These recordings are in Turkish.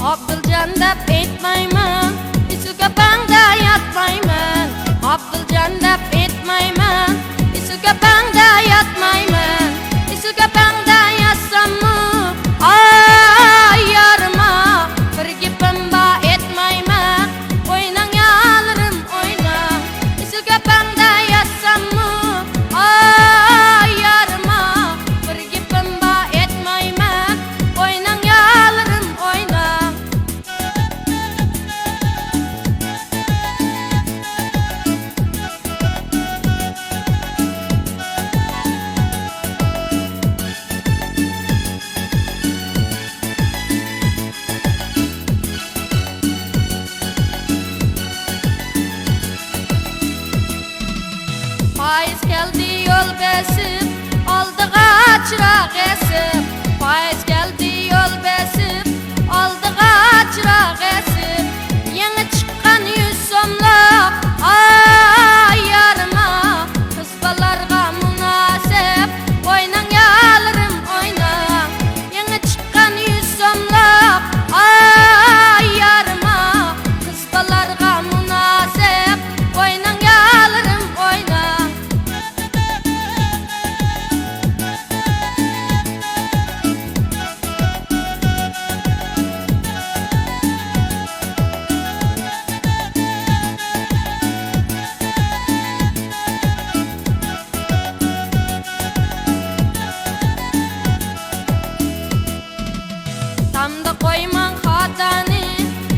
Abdulcan dep etmayman, isuka bangda yatmayman. Abdulcan dep etmayman, isuka bangda yatmayman. Isuka bangda yatsammu ay yarma, bir gepim ba etmayman. Oynang yalırım oynang, isuka bangda yatsammu ay yarma, bir gepim ba etmayman. Oynang yalırım oynang. Payız geldi yol besip, aldığa çırak esip. Payız geldi yol besip, aldığa çırak esip. Yeni çıkan 100 somluk ay yarma, kız balarga münasip. Oynang yalırım oynang, yeni çıkan 100 somluk ay yarma, kız balarga münasip. Oynang yalırım oynang. Tamda koyman xatani,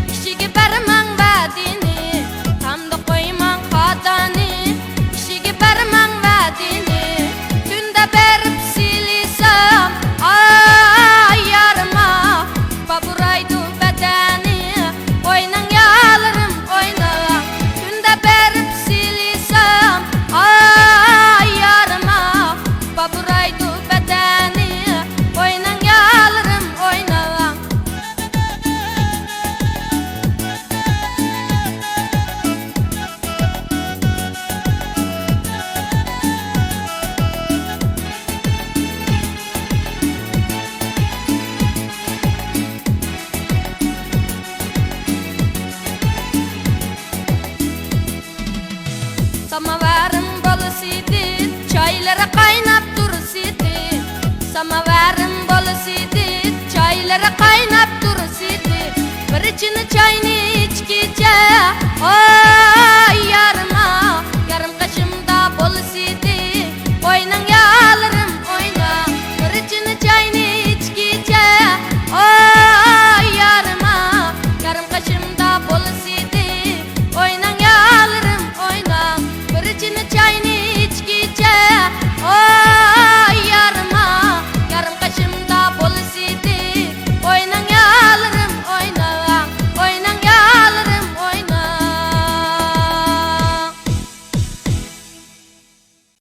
kishiga berman va'dini. Tamda koyman xatani, kishiga berman va'dini. Tunda berib silisam ay yarma, baburaydu badani. Oynang yalırım oynang, tunda berib silisam ay yarma, baburaydu badani. Oynang yalırım oynang. Samavarım bolasıydı, çaylara kaynap durusıydı. Samavarım bolasıydı, çaylara kaynap